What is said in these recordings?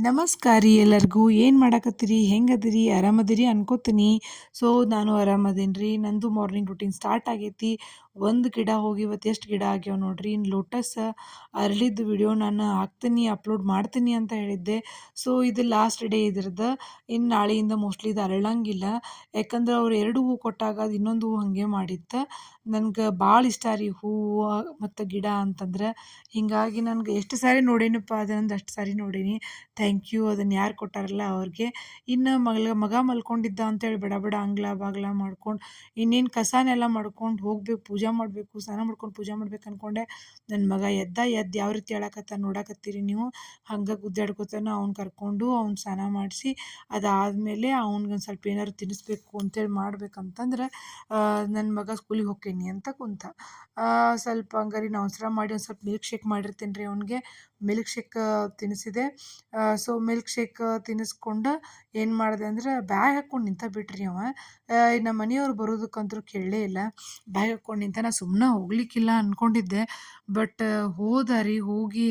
ನಮಸ್ಕಾರ ರೀ ಎಲ್ಲರಿಗೂ. ಏನು ಮಾಡಾಕತ್ತೀರಿ? ಹೆಂಗದಿರಿ? ಆರಾಮದಿರಿ ಅನ್ಕೋತೀನಿ. ಸೊ ನಾನು ಆರಾಮದೇನಿ ರೀ. ನಂದು ಮಾರ್ನಿಂಗ್ ರೂಟೀನ್ ಸ್ಟಾರ್ಟ್ ಆಗೈತಿ. ಒಂದು ಗಿಡ ಹೋಗಿ ಇವತ್ತು ಎಷ್ಟು ಗಿಡ ಆಗ್ಯಾವ ನೋಡ್ರಿ. ಇನ್ನು ಲೋಟಸ್ ಅರಳಿದ್ದು ವಿಡಿಯೋ ನಾನು ಹಾಕ್ತೀನಿ, ಅಪ್ಲೋಡ್ ಮಾಡ್ತೀನಿ ಅಂತ ಹೇಳಿದ್ದೆ. ಸೊ ಇದು ಲಾಸ್ಟ್ ಡೇ ಇದ್ರದ್ದು. ಇನ್ನು ನಾಳೆಯಿಂದ ಮೋಸ್ಟ್ಲಿ ಇದು ಅರಳಂಗಿಲ್ಲ. ಯಾಕಂದ್ರೆ ಅವ್ರು 2 ಹೂ ಕೊಟ್ಟಾಗ ಅದು ಇನ್ನೊಂದು ಹೂ ಹಾಗೆ ಮಾಡಿತ್ತು. ನನ್ಗೆ ಭಾಳ ಇಷ್ಟ ರೀ ಹೂವು ಮತ್ತು ಗಿಡ ಅಂತಂದ್ರೆ. ಹೀಗಾಗಿ ನನ್ಗೆ ಎಷ್ಟು ಸಾರಿ ನೋಡೇನಪ್ಪ ಅದೊಂದು ಅಷ್ಟು ಸಾರಿ ನೋಡೀನಿ. ಥ್ಯಾಂಕ್ ಯು ಅದನ್ನು ಯಾರು ಕೊಟ್ಟಾರಲ್ಲ ಅವ್ರಿಗೆ. ಇನ್ನು ಮಗ ಮಲ್ಕೊಂಡಿದ್ದ ಅಂತೇಳಿ ಬಡ ಬಡ ಅಂಗ್ಲ ಬಾಗ್ಲ ಮಾಡ್ಕೊಂಡು ಇನ್ನೇನು ಕಸನೆಲ್ಲ ಮಾಡ್ಕೊಂಡು ಹೋಗ್ಬೇಕು, ಪೂಜೆ ಮಾಡಬೇಕು, ಸ್ನಾನ ಮಾಡ್ಕೊಂಡು ಪೂಜೆ ಮಾಡ್ಬೇಕು ಅಂದ್ಕೊಂಡೆ. ನನ್ನ ಮಗ ಎದ್ದು ಯಾವ ರೀತಿ ಹೇಳಕತ್ತ ನೋಡಕತ್ತೀರಿ ನೀವು. ಹಂಗೆ ಗುದ್ದಾಡ್ಕೊತಾನೆ ಅವ್ನು ಕರ್ಕೊಂಡು ಅವ್ನು ಸ್ನಾನ ಮಾಡಿಸಿ ಅದಾದಮೇಲೆ ಅವ್ನಿಗೊಂದು ಸ್ವಲ್ಪ ಏನಾದ್ರು ತಿನ್ನಿಸ್ಬೇಕು ಅಂತೇಳಿ ಮಾಡ್ಬೇಕಂತಂದ್ರೆ ನನ್ನ ಮಗ ಸ್ಕೂಲಿಗೆ ಹೋಕ್ಕೇನಿ ಅಂತ ಕುಂತ. ಸ್ವಲ್ಪ ಹಂಗಾರಿ ನಾವು ಅವಸರ ಮಾಡಿ ಒಂದು ಸ್ವಲ್ಪ ಮಿಲ್ಕ್ ಶೇಕ್ ಮಾಡಿರ್ತೀನಿ ರೀ ಅವ್ನಿಗೆ. ಮಿಲ್ಕ್ ಶೇಕ್ ತಿನ್ನಿಸಿದೆ. ಸೊ ಮಿಲ್ಕ್ ಶೇಕ್ ತಿನ್ನಿಸ್ಕೊಂಡು ಏನು ಮಾಡಿದೆ ಅಂದ್ರೆ ಬ್ಯಾಗ್ ಹಾಕ್ಕೊಂಡು ನಿಂತ ಬಿಟ್ರಿ ಅವ. ನಮ್ಮ ಮನೆಯವ್ರು ಬರೋದಕ್ಕಂತೂ ಕೇಳಲೇ ಇಲ್ಲ. ಬ್ಯಾಗ್ ಹಾಕ್ಕೊಂಡು ನಿಂತ. ನಾ ಸುಮ್ಮನೆ ಹೋಗ್ಲಿಕ್ಕಿಲ್ಲ ಅಂದ್ಕೊಂಡಿದ್ದೆ. ಬಟ್ ಹೋದ ರೀ. ಹೋಗಿ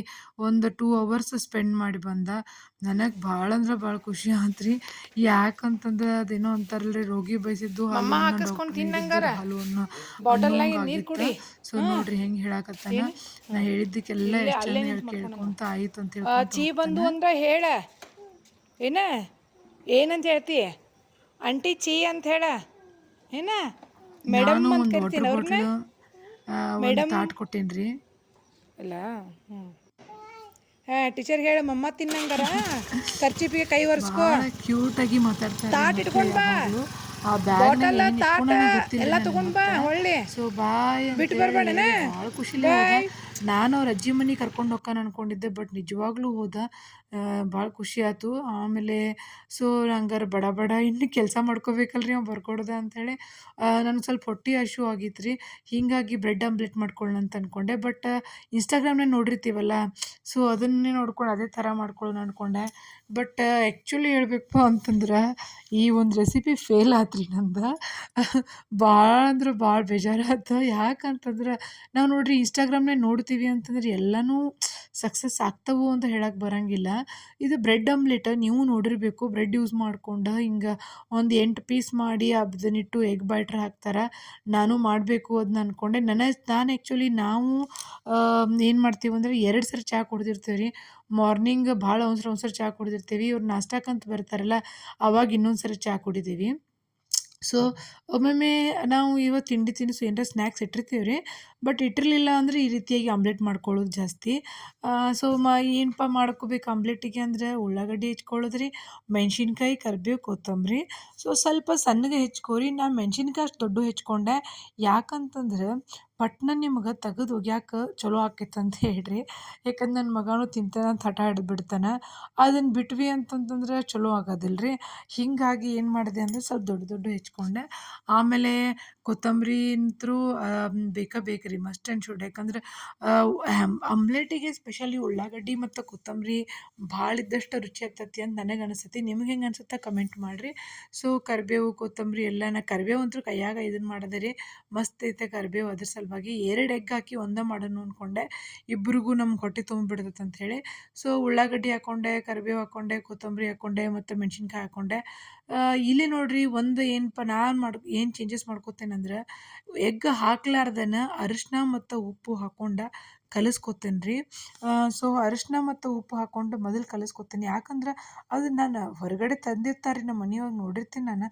ಒಂದು 2 ಅವರ್ಸ್ ಸ್ಪೆಂಡ್ ಮಾಡಿ ಬಂದ. ನನಗೆ ಭಾಳ ಅಂದ್ರೆ ಭಾಳ ಖುಷಿ ಆಯ್ತು ರೀ. ಯಾಕಂತಂದ್ರೆ ಅದೇನೋ ಅಂತಾರಲ್ರಿ, ರೋಗಿ ಬಯಸಿದ್ದು ಮಮ್ಮ ಹಾಲನ್ನು ಹಾಕಿಸ್ಕೊಂಡು ಡಾಕ್ಟರ್ ನೀಡಿದ್ದು ತಿನ್ನಂಗಾರ ಹಾಲು ಬಾಟಲ್ನಾಗ ನೀರು ಅನ್ನೋಂಗಾಗಿತ್ತು. ಕುಡಿ. ಸೊ ನೋಡ್ರಿ ಹೆಂಗೆ ಹೇಳಕತ್ತಾನ. ನಾ ಹೇಳಿದ್ದಕ್ಕೆಲ್ಲ ಇಲ್ಲೇ ಎಷ್ಟು ಅಲ್ಲೇ ಚಂದ ನಿಂತು ಕೇಳ್ಕೊಂತ ಆಯ್ತು ಅಂತ ಚೀ ಹೇಳ್ಕೊಂತ ಬಂದು ಹೋಗ್ತಾನೆ. ಅಂದ್ರೆ ಹೇಳ. ಏನ ಏನಂತ ಹೇಳ್ತಿ? ಆಂಟಿ ಚೀ ಅಂತ ಹೇಳ. ಏನ ಮೇಡಮ್ ನಾನು ಅಂತ ಒಂದು ಕರಿತೀನಿ ವಾಟರ್ ಅವ್ರನ್ನ. ಬಾಟ್ಲು ಒಂದು ಮೇಡಮ್ ತಾಟ್ ಕೊಟ್ಟೇನಿ ರೀ. ಅಲ್ಲ. ಹ್ಞೂ ಟೀಚರ್ ಹೇಳ ಮಮ್ಮ ತಿನ್ನಂಗಾರ. ಖರ್ಚಿಪಿಗೆ ಕೈ ಒರೆಸ್ಕೋ. ಭಾಳ ಕ್ಯೂಟಾಗಿ ಮಾತಾಡ್ತಾರೆ ತಾಟ್ ಮಕ್ಕಳು ಇಟ್ಕೊಂಡು ಬಾ. ಯಾವಾಗಲೂ. ಆ ಬ್ಯಾಗ್ನಾಗ ಬಾಟಲ್ ಏನೇನು ತಾಟ ಇಟ್ಕೊಂಡಾನ ಗೊತ್ತಿಲ್ಲ ಎಲ್ಲ ನನ್ನ ತಗೊಂಡ್ ಮಗ. ಬಾ ಹೊಳ್ಳಿ. ಸೊ ಬಾಯ್ ಬಿಟ್ಟು ಅಂತೇಳಿ ಬರ್ಬೇಡನ. ಭಾಳ ಖುಷಿಲೇ ಹೋದ. ಬಾಯ್. ನಾನು ಅವ್ರ ಅಜ್ಜಿ ಮನೆಗೆ ಕರ್ಕೊಂಡು ಹೋಗ್ತಾನೆ ಅನ್ಕೊಂಡಿದ್ದೆ, ಬಟ್ ನಿಜವಾಗ್ಲೂ ಹೋದ. ಭಾಳ ಖುಷಿ ಆಯ್ತು. ಆಮೇಲೆ ಸೊ ಹಂಗಾರೆ ಬಡ ಬಡ ಇನ್ನು ಕೆಲಸ ಮಾಡ್ಕೋಬೇಕಲ್ರಿ ಅವ್ನು ಬರ್ಕೊಡ್ದ ಅಂಥೇಳಿ. ನನಗೆ ಸ್ವಲ್ಪ ಹೊಟ್ಟೆ ಹಶು ಆಗಿತ್ತು ರೀ. ಹೀಗಾಗಿ ಬ್ರೆಡ್ ಆಮ್ಲೆಟ್ ಮಾಡ್ಕೊಳ್ಳೋಣ ಅಂತ ಅಂದ್ಕೊಂಡೆ. ಬಟ್ ಇನ್ಸ್ಟಾಗ್ರಾಮ್ನಾಗ ನೋಡಿರ್ತೀವಲ್ಲ, ಸೊ ಅದನ್ನೇ ನೋಡ್ಕೊಂಡು ಅದೇ ಥರ ಮಾಡ್ಕೊಳ್ಳೋಣ ಅಂದ್ಕೊಂಡೆ. ಬಟ್ ಆ್ಯಕ್ಚುಲಿ ಹೇಳ್ಬೇಕು ಅಂತಂದ್ರೆ ಈ ಒಂದು ರೆಸಿಪಿ ಫೇಲ್ ಆಯ್ತು ರೀ ನಂದು. ಭಾಳ ಅಂದ್ರೆ ಭಾಳ ಬೇಜಾರಾಯ್ತು. ಯಾಕಂತಂದ್ರೆ ನಾವು ನೋಡಿರಿ ಇನ್ಸ್ಟಾಗ್ರಾಮ್ನಾಗ ನೋಡ್ತೀವಿ ಅಂತಂದ್ರೆ ಎಲ್ಲನೂ ಸಕ್ಸಸ್ ಆಗ್ತವೆ ಅಂತ ಹೇಳಕ್ಕೆ ಬರೋಂಗಿಲ್ಲ. ಇದು ಬ್ರೆಡ್ ಆಮ್ಲೆಟ್ ನೀವು ನೋಡಿರಬೇಕು. ಬ್ರೆಡ್ ಯೂಸ್ ಮಾಡ್ಕೊಂಡು ಹಿಂಗೆ ಒಂದು 8 ಪೀಸ್ ಮಾಡಿ ಅದನ್ನಿಟ್ಟು ಎಗ್ ಬ್ಯಾಟ್ರ್ ಹಾಕ್ತಾರೆ. ನಾನು ಮಾಡಬೇಕು ಅದನ್ನ ಅಂದ್ಕೊಂಡೆ. ನಾನು ಆ್ಯಕ್ಚುಲಿ ನಾವು ಏನು ಮಾಡ್ತೀವಿ ಅಂದರೆ 2 ಸರಿ ಚಹಾ ಕುಡ್ದಿರ್ತೀವಿ ರೀ. ಮಾರ್ನಿಂಗ್ ಭಾಳ ಅವಸರ ಚಹಾ ಕುಡ್ದಿರ್ತೀವಿ. ಇವ್ರು ನಾಷ್ಟಕ್ಕಂತ ಬರ್ತಾರಲ್ಲ ಅವಾಗ ಇನ್ನೊಂದು ಸರಿ ಚಹಾ ಕುಡಿತೀವಿ. ಸೊ ಒಮ್ಮೊಮ್ಮೆ ನಾವು ಇವತ್ತು ತಿಂಡಿ ತಿನಿಸು ಏನರ ಸ್ನ್ಯಾಕ್ಸ್ ಇಟ್ಟಿರ್ತೀವಿ ರೀ. ಬಟ್ ಇಟ್ಟಿರಲಿಲ್ಲ ಅಂದರೆ ಈ ರೀತಿಯಾಗಿ ಆಮ್ಲೆಟ್ ಮಾಡ್ಕೊಳ್ಳೋದು ಜಾಸ್ತಿ. ಸೊ ಏನಪ್ಪ ಮಾಡ್ಕೋಬೇಕು ಆಮ್ಲೆಟಿಗೆ ಅಂದರೆ ಉಳ್ಳಾಗಡ್ಡಿ ಹೆಚ್ಕೊಳ್ಳೋದು ರೀ, ಮೆಣಸಿನ್ಕಾಯಿ, ಕರಿಬೇವು, ಕೊತ್ತಂಬರಿ. ಸೊ ಸ್ವಲ್ಪ ಸಣ್ಣಗೆ ಹೆಚ್ಕೊರಿ. ನಾನು ಮೆಣಸಿನ್ಕಾಯಿ ಅಷ್ಟು ದೊಡ್ಡವು ಹೆಚ್ಕೊಂಡೆ. ಯಾಕಂತಂದ್ರೆ ಪಟ್ನ ನಿಮ್ಗೆ ತೆಗೆದು ಒಗ್ಯಾಕೆ ಚಲೋ ಆಕೈತೆ ಅಂತ ಹೇಳ್ರಿ. ಯಾಕಂದ್ರೆ ನನ್ನ ಮಗನೂ ತಿಂತಾನೆ ಅಂತ ಹಠ ಹಿಡಿದ್ಬಿಡ್ತಾನೆ. ಅದನ್ನು ಬಿಟ್ವಿ ಅಂತಂತಂದ್ರೆ ಚಲೋ ಆಗೋದಿಲ್ಲ ರೀ. ಹೀಗಾಗಿ ಏನು ಮಾಡಿದೆ ಅಂದರೆ ಸ್ವಲ್ಪ ದೊಡ್ಡ ಹೆಚ್ಕೊಂಡೆ. ಆಮೇಲೆ ಕೊತ್ತಂಬರಿ ಅಂತೂ ಬೇಕೇ ಬೇಕು ರೀ, ಮಸ್ಟ್ ಆ್ಯಂಡ್ ಶುಡ್. ಯಾಕಂದ್ರೆ ಆಮ್ಲೆಟಿಗೆ ಸ್ಪೆಷಲಿ ಉಳ್ಳಾಗಡ್ಡಿ ಮತ್ತು ಕೊತ್ತಂಬರಿ ಭಾಳ ಇದ್ದಷ್ಟು ರುಚಿ ಆಗ್ತೈತಿ ಅಂತ ನನಗೆ ಅನಿಸ್ತೈತಿ. ನಿಮ್ಗೆ ಹೆಂಗೆ ಅನ್ಸುತ್ತೆ ಕಮೆಂಟ್ ಮಾಡಿರಿ. ಸೊ ಕರಿಬೇವು, ಕೊತ್ತಂಬರಿ ಎಲ್ಲ. ನಾ ಕರಿಬೇವು ಅಂತೂ ಕೈಯಾಗ ಇದನ್ನು ಮಾಡಿದೆ ರೀ. ಮಸ್ತ್ ಐತೆ ಕರಿಬೇವು. ಅದ್ರ ಸಲುವಾಗಿ 2 ಎಗ್ ಹಾಕಿ ಒಂದೇ ಮಾಡೋಣ ಅಂದ್ಕೊಂಡೆ. ಇಬ್ರಿಗೂ ನಮ್ಗೆ ಹೊಟ್ಟೆ ತುಂಬಿಬಿಡ್ತೈತೆ ಅಂಥೇಳಿ. ಸೊ ಉಳ್ಳಾಗಡ್ಡಿ ಹಾಕ್ಕೊಂಡೆ, ಕರಿಬೇವು ಹಾಕ್ಕೊಂಡೆ, ಕೊತ್ತಂಬರಿ ಹಾಕ್ಕೊಂಡೆ ಮತ್ತು ಮೆಣಸಿನ್ಕಾಯಿ ಹಾಕ್ಕೊಂಡೆ. ಇಲ್ಲಿ ನೋಡಿರಿ ಒಂದು ಏನಪ್ಪ ನಾನು ಏನು ಚೇಂಜಸ್ ಮಾಡ್ಕೋತೇನೆಂದ್ರೆ ಎಗ್ ಹಾಕ್ಲಾರ್ದನ ಅರಿಶಿನ ಮತ್ತು ಉಪ್ಪು ಹಾಕ್ಕೊಂಡು ಕಲಿಸ್ಕೊತೇನೆ ರೀ. ಸೊ ಅರಿಶಿನ ಮತ್ತು ಉಪ್ಪು ಹಾಕ್ಕೊಂಡು ಮೊದಲು ಕಲಿಸ್ಕೊತೀನಿ. ಯಾಕಂದ್ರೆ ಅದು ನಾನು ಹೊರಗಡೆ ತಂದಿರ್ತಾರೆ ರೀ, ನಮ್ಮ ಮನೆಯೊಳಗೆ ನೋಡಿರ್ತೀನಿ ನಾನು.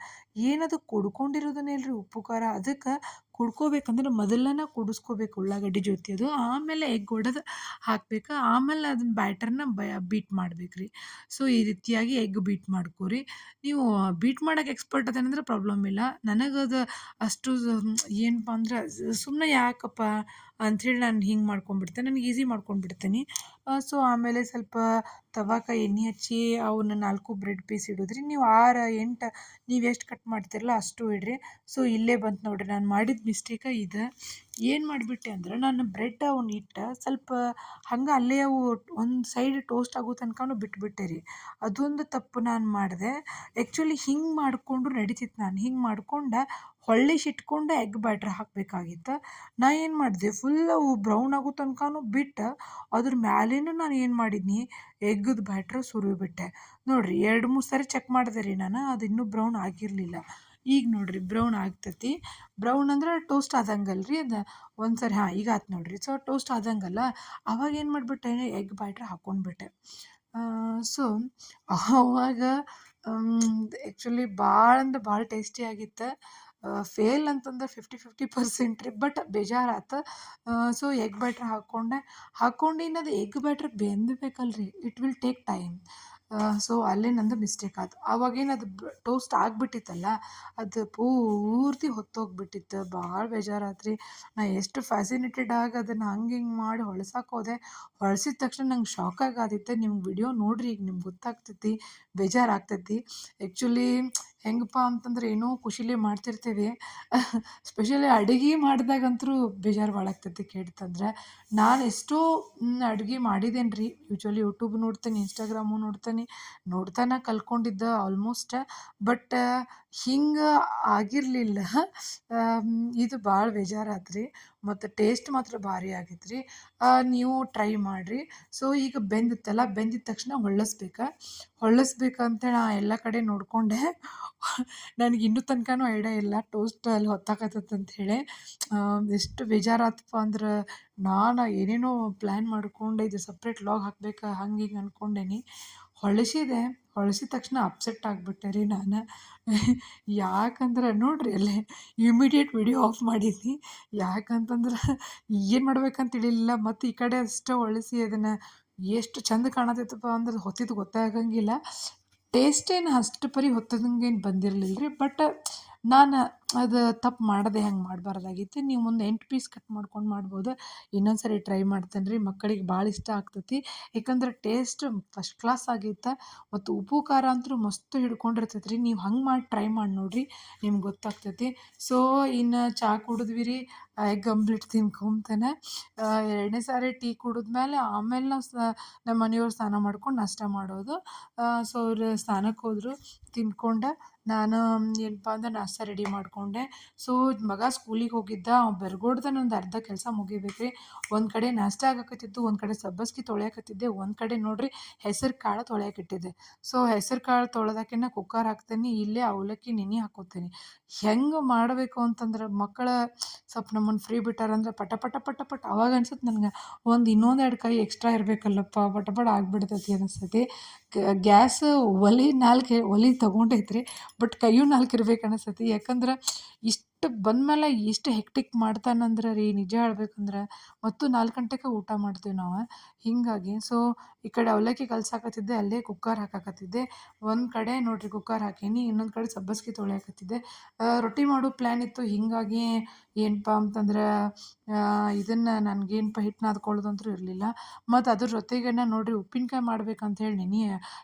ಏನದು ಕುಡ್ಕೊಂಡಿರೋದನ್ನೇ ಇಲ್ರಿ ಉಪ್ಪು ಖಾರ. ಅದಕ್ಕೆ ಕುಡ್ಕೋಬೇಕಂದ್ರೆ ಮೊದಲನೇ ಕುದಿಸ್ಕೋಬೇಕು ಉಳ್ಳಾಗಡ್ಡಿ ಜೊತೆ ಅದು. ಆಮೇಲೆ ಎಗ್ ಒಡೆದು ಹಾಕ್ಬೇಕು. ಆಮೇಲೆ ಅದನ್ನ ಬ್ಯಾಟರ್ನ ಬೀಟ್ ಮಾಡ್ಬೇಕು ರೀ. ಸೊ ಈ ರೀತಿಯಾಗಿ ಎಗ್ ಬೀಟ್ ಮಾಡ್ಕೊರಿ. ನೀವು ಬೀಟ್ ಮಾಡೋಕೆ ಎಕ್ಸ್ಪರ್ಟ್ ಅದೇನಂದ್ರೆ ಪ್ರಾಬ್ಲಮ್ ಇಲ್ಲ. ನನಗದು ಅಷ್ಟು ಏನಪ್ಪ ಅಂದ್ರೆ ಸುಮ್ಮನೆ ಯಾಕಪ್ಪ ಅಂಥೇಳಿ ನಾನು ಹಿಂಗೆ ಮಾಡ್ಕೊಂಡ್ಬಿಡ್ತೇನೆ. ನನಗೆ ಈಸಿ ಮಾಡ್ಕೊಂಡ್ಬಿಡ್ತೀನಿ. ಸೊ ಆಮೇಲೆ ಸ್ವಲ್ಪ ತವಾಕ ಎಣ್ಣೆ ಹಚ್ಚಿ ಅವನ್ನ 4 ಬ್ರೆಡ್ ಪೀಸ್ ಇಡೋದ್ರಿ. ನೀವು 6, 8 ನೀವು ಎಷ್ಟು ಕಟ್ ಮಾಡ್ತೀರಲ್ಲ ಅಷ್ಟು ಇಡ್ರಿ. ಸೊ ಇಲ್ಲೇ ಬಂತು ನೋಡಿರಿ ನಾನು ಮಾಡಿದ ಮಿಸ್ಟೇಕ ಇದು. ಏನು ಮಾಡಿಬಿಟ್ಟೆ ಅಂದ್ರೆ ನಾನು ಬ್ರೆಡ್ ಅವ್ನ ಇಟ್ಟು ಸ್ವಲ್ಪ ಹಂಗೆ ಅಲ್ಲೇ ಅವು ಒಂದು ಸೈಡ್ ಟೋಸ್ಟ್ ಆಗೋ ತನಕನೂ ಬಿಟ್ಬಿಟ್ಟೆ ರೀ. ಅದೊಂದು ತಪ್ಪು ನಾನು ಮಾಡಿದೆ. ಆ್ಯಕ್ಚುಲಿ ಹಿಂಗೆ ಮಾಡಿಕೊಂಡ್ರು ನಡಿತಿತ್ತು. ನಾನು ಹಿಂಗೆ ಮಾಡ್ಕೊಂಡು ಹೊಳ್ಳಿಸಿಟ್ಕೊಂಡು ಎಗ್ ಬ್ಯಾಟ್ರ್ ಹಾಕಬೇಕಾಗಿತ್ತು. ನಾ ಏನು ಮಾಡಿದೆ ಫುಲ್ ಅವು ಬ್ರೌನ್ ಆಗೋ ತನಕನೂ ಬಿಟ್ಟು ಅದ್ರ ಮ್ಯಾಲೇನು ನಾನು ಏನು ಮಾಡಿದ್ನಿ ಎಗ್ಗದ ಬ್ಯಾಟ್ರ್ ಸುರಿಬಿಟ್ಟೆ. ನೋಡಿರಿ 2-3 ಸಾರಿ ಚೆಕ್ ಮಾಡಿದೆ ರೀ ನಾನು, ಅದು ಇನ್ನೂ ಬ್ರೌನ್ ಆಗಿರಲಿಲ್ಲ. ಈಗ ನೋಡಿರಿ ಬ್ರೌನ್ ಆಗ್ತೈತಿ. ಬ್ರೌನ್ ಅಂದ್ರೆ ಟೋಸ್ಟ್ ಆದಂಗಲ್ಲ ರೀ ಅದು. ಒಂದು ಸರಿ ಹಾಂ ಈಗ ಆಯ್ತು ನೋಡಿರಿ. ಸೊ ಟೋಸ್ಟ್ ಆದಂಗಲ್ಲ. ಅವಾಗ ಏನು ಮಾಡಿಬಿಟ್ಟೆ ಎಗ್ ಬ್ಯಾಟ್ರ್ ಹಾಕ್ಕೊಂಡ್ಬಿಟ್ಟೆ. ಸೊ ಅವಾಗ ಆ್ಯಕ್ಚುಲಿ ಭಾಳ ಅಂದ್ರೆ ಭಾಳ ಟೇಸ್ಟಿಯಾಗಿತ್ತು. ಫೇಲ್ ಅಂತಂದ್ರೆ 50-50% ರೀ. ಬಟ್ ಬೇಜಾರಾತು. ಸೊ ಎಗ್ ಬ್ಯಾಟ್ರ್ ಹಾಕ್ಕೊಂಡು ಇನ್ನು ಅದು ಎಗ್ ಬ್ಯಾಟ್ರ್ ಬೆಂದಬೇಕಲ್ರಿ, it will take time. So ಅಲ್ಲೇ ನಂದು ಮಿಸ್ಟೇಕ್ ಆಯ್ತು. ಆವಾಗೇನು ಅದು ಟೋಸ್ಟ್ ಆಗಿಬಿಟ್ಟಿತ್ತಲ್ಲ, ಅದು ಪೂರ್ತಿ ಹೊತ್ತೋಗ್ಬಿಟ್ಟಿತ್ತು. ಭಾಳ ಬೇಜಾರಾತು ರೀ. ನಾ ಎಷ್ಟು ಫ್ಯಾಸಿನೇಟೆಡ್ ಆಗಿ ಅದನ್ನು ಹಂಗೆ ಹಿಂಗೆ ಮಾಡಿ ಹೊಳ್ಸಕ್ಕೆ ಹೋದೆ. ಹೊಳ್ಸಿದ ತಕ್ಷಣ ನಂಗೆ ಶಾಕಾಗಿ ಆದಿತ್ತು. ನಿಮ್ಗೆ ವಿಡಿಯೋ ನೋಡಿರಿ, ಈಗ ನಿಮ್ಗೆ ಗೊತ್ತಾಗ್ತೈತಿ, ಬೇಜಾರಾಗ್ತೈತಿ. ಆ್ಯಕ್ಚುಲಿ ಹೆಂಗಪ್ಪ ಅಂತಂದ್ರೆ ಏನೋ ಖುಷಿಲೇ ಮಾಡ್ತಿರ್ತೀವಿ. ಸ್ಪೆಷಲಿ ಅಡುಗೆ ಮಾಡಿದಾಗಂತೂ ಬೇಜಾರು ಭಾಳ ಆಗ್ತೈತಿ ಕೆಡ್ತಂದ್ರೆ. ನಾನು ಎಷ್ಟೋ ಅಡುಗೆ ಮಾಡಿದ್ದೇನೆ ರೀ. ಯೂಶ್ವಲಿ ಯೂಟ್ಯೂಬ್ ನೋಡ್ತೇನೆ, ಇನ್ಸ್ಟಾಗ್ರಾಮು ನೋಡ್ತಾನೆ ಕಲ್ತ್ಕೊಂಡಿದ್ದೆ ಆಲ್ಮೋಸ್ಟ್. ಬಟ್ ಹಿಂಗೆ ಆಗಿರಲಿಲ್ಲ. ಇದು ಭಾಳ ಬೇಜಾರಾತು ರೀ. ಮತ್ತು ಟೇಸ್ಟ್ ಮಾತ್ರ ಭಾರಿ ಆಗಿತ್ತು ರೀ. ನೀವು ಟ್ರೈ ಮಾಡಿರಿ. ಸೊ ಈಗ ಬೆಂದಿತ್ತಲ್ಲ, ಬೆಂದಿದ ತಕ್ಷಣ ಹೊಳ್ಳಿಸ್ಬೇಕಂತ ನಾ ಎಲ್ಲ ಕಡೆ ನೋಡಿಕೊಂಡೆ. ನನಗೆ ಇನ್ನೂ ತನಕನೂ ಐಡಿಯಾ ಇಲ್ಲ ಟೋಸ್ಟ್ ಅಲ್ಲಿ ಹೊತ್ತಾಕತ್ತೈತೆ ಹೇಳಿ. ಎಷ್ಟು ಬೇಜಾರಾತಪ್ಪ ಅಂದ್ರೆ ನಾನು ಏನೇನೋ ಪ್ಲ್ಯಾನ್ ಮಾಡ್ಕೊಂಡು ಇದು ಸಪ್ರೇಟ್ ಲಾಗ್ ಹಾಕ್ಬೇಕು ಹಂಗೆ ಹಿಂಗೆ ಅಂದ್ಕೊಂಡೇನಿ. ಹೊಳ್ಸಿದ ತಕ್ಷಣ ಅಪ್ಸೆಟ್ ಆಗಿಬಿಟ್ಟೆ ರೀ ನಾನು. ಯಾಕಂದ್ರೆ ನೋಡಿರಿ ಅಲ್ಲೇ ಇಮಿಡಿಯೇಟ್ ವಿಡಿಯೋ ಆಫ್ ಮಾಡಿದ್ನಿ. ಯಾಕಂತಂದ್ರೆ ಏನು ಮಾಡ್ಬೇಕಂತ ತಿಳಿಲಿಲ್ಲ. ಮತ್ತು ಈ ಕಡೆ ಅಷ್ಟೇ ಹೊಳ್ಸಿ ಅದನ್ನು ಎಷ್ಟು ಚಂದ ಕಾಣತೈತಪ್ಪ ಅಂದ್ರೆ ಹೊತ್ತಿದ್ದು ಗೊತ್ತಾಗಂಗಿಲ್ಲ. ಟೇಸ್ಟೇನು ಅಷ್ಟು ಪರಿ ಹೊತ್ತದಂಗೇನು ಬಂದಿರಲಿಲ್ಲ ರೀ. ಬಟ್ ನಾನು ಅದು ತಪ್ಪು ಮಾಡಿದೆ, ಹಂಗೆ ಮಾಡಬಾರ್ದಾಗಿತ್ತು. ನೀವು ಮುಂದೆ 8 ಪೀಸ್ ಕಟ್ ಮಾಡ್ಕೊಂಡು ಮಾಡ್ಬೋದು. ಇನ್ನೊಂದು ಸರಿ ಟ್ರೈ ಮಾಡ್ತೇನೆ ರೀ. ಮಕ್ಕಳಿಗೆ ಭಾಳ ಇಷ್ಟ ಆಗ್ತೈತಿ. ಯಾಕಂದ್ರೆ ಟೇಸ್ಟ್ ಫಸ್ಟ್ ಕ್ಲಾಸ್ ಆಗೈತೆ. ಮತ್ತು ಉಪ್ಪು ಖಾರ ಅಂತೂ ಮಸ್ತ್ ಹಿಡ್ಕೊಂಡಿರ್ತೈತೆ ರೀ. ನೀವು ಹಂಗೆ ಮಾಡಿ ಟ್ರೈ ಮಾಡಿ ನೋಡಿರಿ, ನಿಮ್ಗೆ ಗೊತ್ತಾಗ್ತೈತಿ. ಸೊ ಇನ್ನು ಚಹಾ ಕುಡಿದ್ವಿ ರೀ. ಎಗ್ ಆಮ್ಲೆಟ್ ತಿನ್ಕೊಂತಾನೆ 2ನೇ ಸಾರಿ ಟೀ ಕುಡಿದ್ಮೇಲೆ ಆಮೇಲೆ ನಾವು ನಮ್ಮ ಮನೆಯವ್ರು ಸ್ನಾನ ಮಾಡ್ಕೊಂಡು ನಾಷ್ಟ ಮಾಡೋದು. ಸೊ ಅವ್ರು ಸ್ನಾನಕ್ಕೆ ಹೋದರು. ತಿಂದ್ಕೊಂಡು ನಾನು ಏನಪ್ಪ ಅಂದ್ರೆ ನಾಷ್ಟ ರೆಡಿ ಮಾಡಿಕೊಂಡೆ. ಸೊ ಮಗ ಸ್ಕೂಲಿಗೆ ಹೋಗಿದ್ದ. ಅವ ಬೆರ್ಗೋಡ್ದನ ಒಂದು ಅರ್ಧ ಕೆಲಸ ಮುಗಿಬೇಕು ರೀ. ಒಂದು ಕಡೆ ನಾಷ್ಟ ಆಗಕತ್ತಿತ್ತು, ಒಂದು ಕಡೆ ಸಬ್ಬಸ್ಗೆ ತೊಳ್ಯಾಕತ್ತಿದ್ದೆ, ಒಂದು ಕಡೆ ನೋಡಿರಿ ಹೆಸರು ಕಾಳು ತೊಳ್ಯಾಕಿಟ್ಟಿದ್ದೆ. ಸೊ ಹೆಸರು ಕಾಳು ತೊಳೆದಾಕಿನ ಕುಕ್ಕರ್ ಹಾಕ್ತೇನೆ, ಇಲ್ಲೇ ಅವಲಕ್ಕಿ ನೆನೆ ಹಾಕ್ಕೋತೀನಿ. ಹೆಂಗೆ ಮಾಡಬೇಕು ಅಂತಂದ್ರೆ ಮಕ್ಕಳು ಸ್ವಲ್ಪ ನಮ್ಮನ್ನು ಫ್ರೀ ಬಿಟ್ಟಾರಂದ್ರೆ ಪಟ ಪಟ ಪಟ ಪಟ ಅವಾಗ ಅನ್ಸುತ್ತೆ ನನಗೆ ಇನ್ನೊಂದು 2 ಕೈ ಎಕ್ಸ್ಟ್ರಾ ಇರಬೇಕಲ್ಲಪ್ಪ, ಪಟ ಪಟ ಆಗಿಬಿಡ್ತೈತಿ ಅನಿಸ್ತೈತಿ. ಗ್ಯಾಸ್ ಒಲೆ ತೊಗೊಂಡೈತ್ರಿ. ಬಟ್ ಕೈಯೂ 4 ಇರ್ಬೇಕು ಅನಿಸ್ತೈತಿ. ಯಾಕಂದ್ರೆ ಇಷ್ಟು ಬಂದಮೇಲೆ ಇಷ್ಟು ಹೆಕ್ಟಿಕ್ ಮಾಡ್ತಾನಂದ್ರೆ ರೀ, ನಿಜ ಹೇಳ್ಬೇಕಂದ್ರೆ ಮತ್ತು 4 ಗಂಟೆಗೆ ಊಟ ಮಾಡ್ತೀವಿ ನಾವು. ಹೀಗಾಗಿ ಸೊ ಈ ಕಡೆ ಅವಲಕ್ಕಿ ಕಲ್ಸಾಕತ್ತಿದ್ದೆ, ಅಲ್ಲೇ ಕುಕ್ಕರ್ ಹಾಕಾಕತ್ತಿದ್ದೆ. ಒಂದು ಕಡೆ ನೋಡಿರಿ ಕುಕ್ಕರ್ ಹಾಕೀನಿ, ಇನ್ನೊಂದು ಕಡೆ ಸಬ್ಬಸ್ಗೆ ತೊಳ್ಯಾಕತ್ತಿದ್ದೆ. ರೊಟ್ಟಿ ಮಾಡೋ ಪ್ಲ್ಯಾನ್ ಇತ್ತು. ಹೀಗಾಗಿ ಏನಪ್ಪ ಅಂತಂದ್ರೆ ಇದನ್ನು ನನಗೇನಪ್ಪ ಹಿಟ್ಟು ನಾದ್ಕೊಳ್ಳೋದಂತೂ ಇರಲಿಲ್ಲ. ಮತ್ತು ಅದ್ರ ಜೊತೆಗೇನೆ ನೋಡಿರಿ ಉಪ್ಪಿನಕಾಯಿ ಮಾಡ್ಬೇಕಂತ ಹೇಳಿ